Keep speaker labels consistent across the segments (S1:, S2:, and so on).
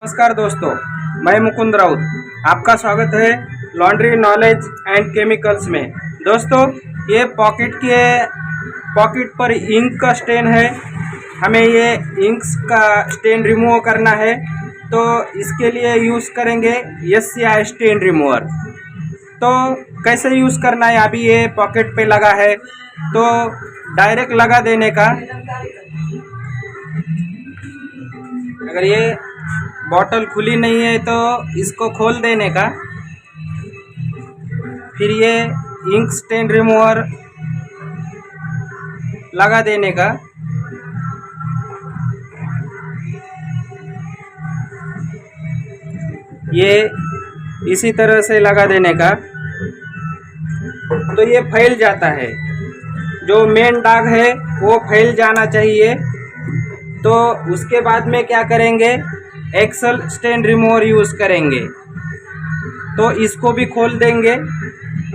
S1: नमस्कार दोस्तों, मैं मुकुंद राउत। आपका स्वागत है लॉन्ड्री नॉलेज एंड केमिकल्स में। दोस्तों, ये पॉकेट पर इंक का स्टेन है। हमें ये इंक्स का स्टेन रिमूव करना है, तो इसके लिए यूज़ करेंगे SCI स्टेन रिमूवर। तो कैसे यूज़ करना है? अभी ये पॉकेट पे लगा है तो डायरेक्ट लगा देने का। अगर ये बॉटल खुली नहीं है तो इसको खोल देने का, फिर ये इंक स्टेन रिमूवर लगा देने का। ये इसी तरह से लगा देने का, तो ये फैल जाता है। जो मेन दाग है वो फैल जाना चाहिए। तो उसके बाद में क्या करेंगे, एक्सेल स्टेन रिमूवर यूज़ करेंगे। तो इसको भी खोल देंगे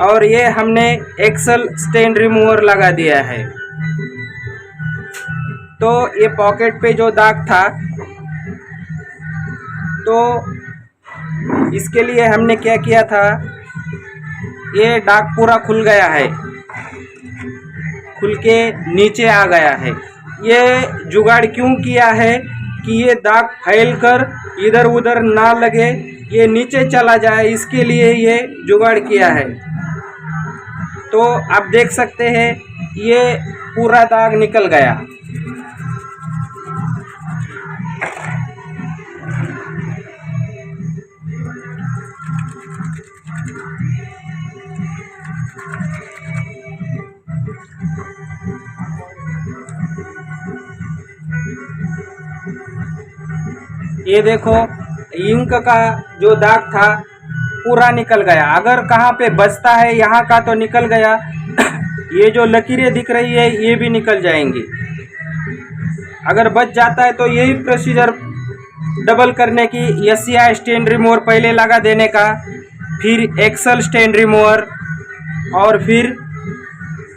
S1: और ये हमने एक्सेल स्टेन रिमूवर लगा दिया है। तो ये पॉकेट पे जो दाग था, तो इसके लिए हमने क्या किया था, ये दाग पूरा खुल गया है, खुल के नीचे आ गया है। ये जुगाड़ क्यों किया है कि ये दाग फैल कर इधर उधर ना लगे, ये नीचे चला जाए, इसके लिए ये जुगाड़ किया है। तो आप देख सकते हैं ये पूरा दाग निकल गया। ये देखो, इंक का जो दाग था पूरा निकल गया। अगर कहाँ पे बचता है, यहाँ का तो निकल गया, ये जो लकीरें दिख रही है ये भी निकल जाएंगी। अगर बच जाता है तो यही प्रोसीजर डबल करने की, SCI स्टेन रिमूवर पहले लगा देने का, फिर एक्सेल स्टेन रिमूवर, और फिर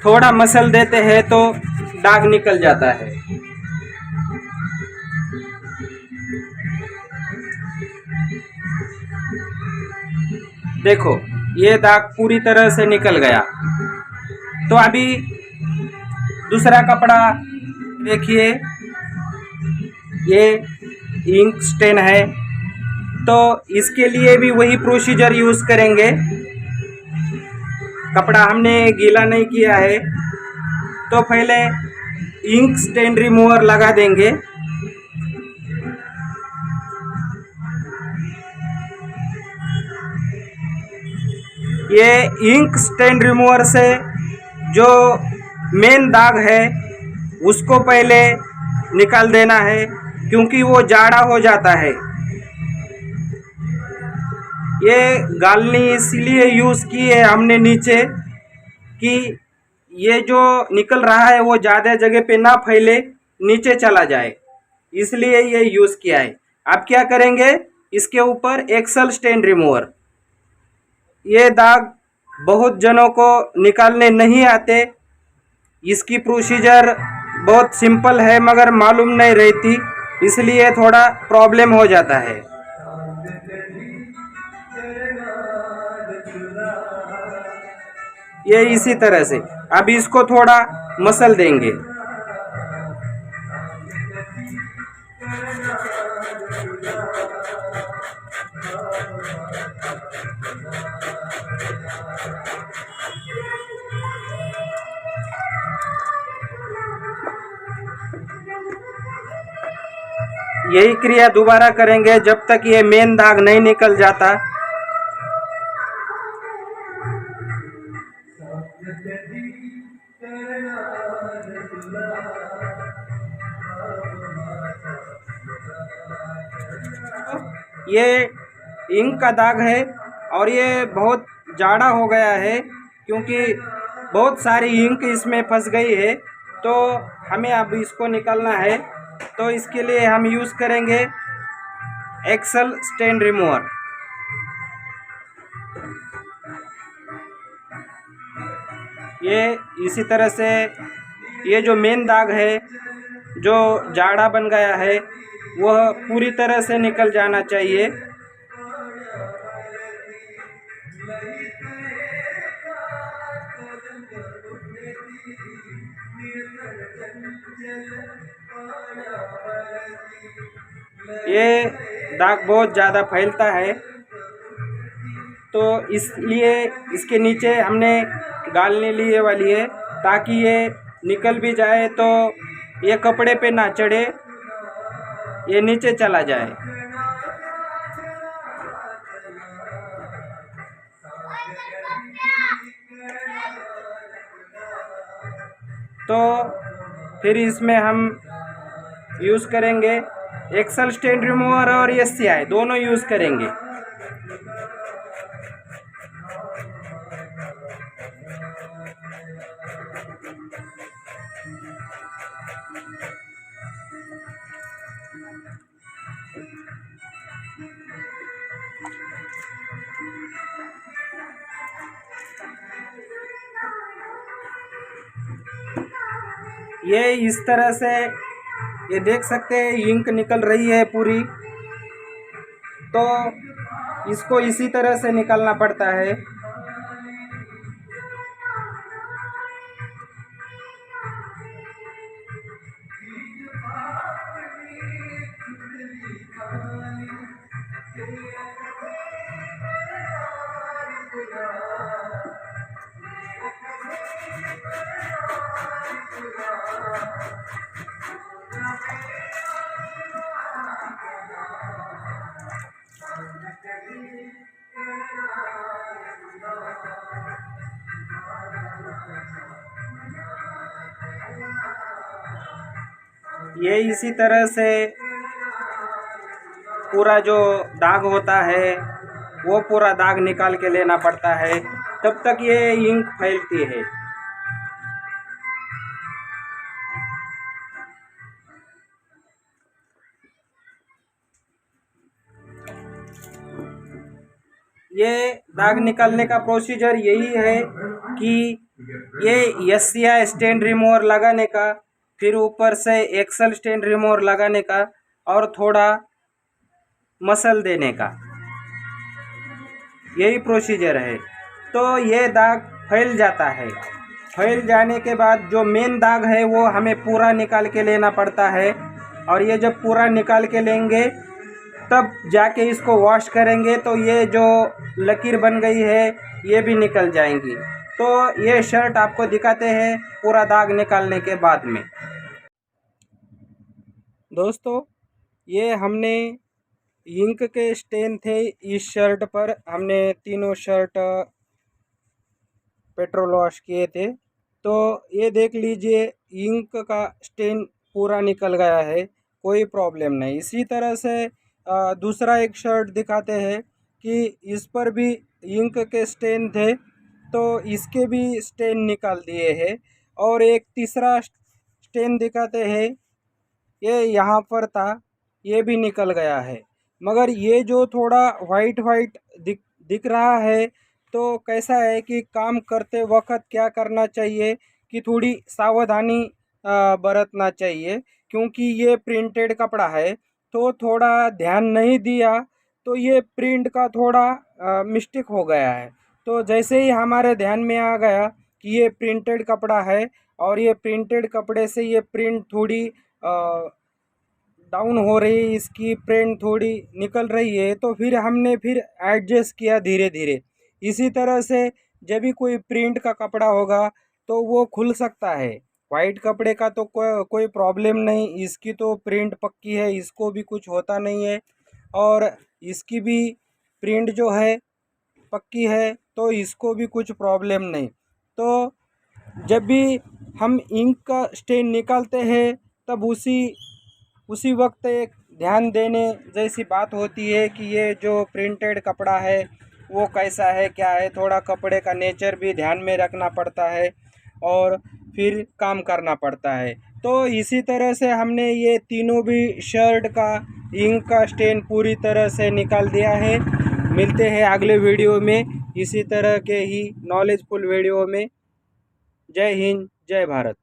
S1: थोड़ा मसल देते हैं तो दाग निकल जाता है। देखो, ये दाग पूरी तरह से निकल गया। तो अभी दूसरा कपड़ा देखिए, ये इंक स्टेन है, तो इसके लिए भी वही प्रोसीजर यूज़ करेंगे। कपड़ा हमने गीला नहीं किया है, तो पहले इंक स्टेन रिमूवर लगा देंगे। ये इंक स्टेन रिमूवर से जो मेन दाग है उसको पहले निकाल देना है, क्योंकि वो जाड़ा हो जाता है। ये गालनी इसलिए यूज़ की है हमने नीचे, कि ये जो निकल रहा है वो ज़्यादा जगह पे ना फैले, नीचे चला जाए, इसलिए ये यूज़ किया है। अब क्या करेंगे, इसके ऊपर एक्सेल स्टेन रिमूवर। ये दाग बहुत जनों को निकालने नहीं आते। इसकी प्रोसीजर बहुत सिंपल है मगर मालूम नहीं रहती, इसलिए थोड़ा प्रॉब्लम हो जाता है। ये इसी तरह से अब इसको थोड़ा मसल देंगे। यही क्रिया दोबारा करेंगे जब तक ये मेन दाग नहीं निकल जाता। ये इंक का दाग है और ये बहुत जाड़ा हो गया है, क्योंकि बहुत सारी इंक इसमें फंस गई है। तो हमें अब इसको निकालना है, तो इसके लिए हम यूज़ करेंगे एक्सेल स्टेन रिमूवर। ये इसी तरह से, ये जो मेन दाग है जो जाड़ा बन गया है वह पूरी तरह से निकल जाना चाहिए। ये दाग बहुत ज़्यादा फैलता है, तो इसलिए इसके नीचे हमने गालनी लिए वाली है, ताकि ये निकल भी जाए तो ये कपड़े पे ना चढ़े, ये नीचे चला जाए। तो फिर इसमें हम यूज़ करेंगे एक्सेल स्टेन रिमूवर और SCI दोनों यूज़ करेंगे। ये इस तरह से ये देख सकते हैं इंक निकल रही है पूरी, तो इसको इसी तरह से निकालना पड़ता है। ये इसी तरह से पूरा जो दाग होता है वो पूरा दाग निकाल के लेना पड़ता है, तब तक ये इंक फैलती है। ये दाग निकालने का प्रोसीजर यही है कि ये SCI स्टेन रिमूवर लगाने का, फिर ऊपर से एक्सेल स्टेन रिमूवर लगाने का और थोड़ा मसल देने का, यही प्रोसीजर है। तो ये दाग फैल जाता है। फैल जाने के बाद जो मेन दाग है वो हमें पूरा निकाल के लेना पड़ता है, और ये जब पूरा निकाल के लेंगे तब जाके इसको वॉश करेंगे तो ये जो लकीर बन गई है ये भी निकल जाएंगी। तो ये शर्ट आपको दिखाते हैं पूरा दाग निकालने के बाद में। दोस्तों, ये हमने इंक के स्टेन थे इस शर्ट पर, हमने तीनों शर्ट पेट्रोल वॉश किए थे। तो ये देख लीजिए इंक का स्टेन पूरा निकल गया है, कोई प्रॉब्लम नहीं। इसी तरह से दूसरा एक शर्ट दिखाते हैं कि इस पर भी इंक के स्टेन थे, तो इसके भी स्टेन निकाल दिए हैं। और एक तीसरा स्टेन दिखाते हैं, ये यहाँ पर था, ये भी निकल गया है। मगर ये जो थोड़ा वाइट वाइट दिख रहा है, तो कैसा है कि काम करते वक्त क्या करना चाहिए कि थोड़ी सावधानी बरतना चाहिए, क्योंकि ये प्रिंटेड कपड़ा है। तो थोड़ा ध्यान नहीं दिया तो ये प्रिंट का थोड़ा मिस्टेक हो गया है। तो जैसे ही हमारे ध्यान में आ गया कि ये प्रिंटेड कपड़ा है और ये प्रिंटेड कपड़े से ये प्रिंट थोड़ी डाउन हो रही है, इसकी प्रिंट थोड़ी निकल रही है, तो फिर हमने फिर एडजस्ट किया धीरे धीरे। इसी तरह से जब भी कोई प्रिंट का कपड़ा होगा तो वो खुल सकता है। वाइट कपड़े का तो कोई प्रॉब्लम नहीं, इसकी तो प्रिंट पक्की है, इसको भी कुछ होता नहीं है, और इसकी भी प्रिंट जो है पक्की है, तो इसको भी कुछ प्रॉब्लम नहीं। तो जब भी हम इंक का स्टेन निकालते हैं तब उसी वक्त एक ध्यान देने जैसी बात होती है कि ये जो प्रिंटेड कपड़ा है वो कैसा है, क्या है। थोड़ा कपड़े का नेचर भी ध्यान में रखना पड़ता है और फिर काम करना पड़ता है। तो इसी तरह से हमने ये तीनों भी शर्ट का इंक का स्टेन पूरी तरह से निकाल दिया है। मिलते हैं अगले वीडियो में इसी तरह के ही नॉलेजफुल वीडियो में। जय हिंद, जय भारत।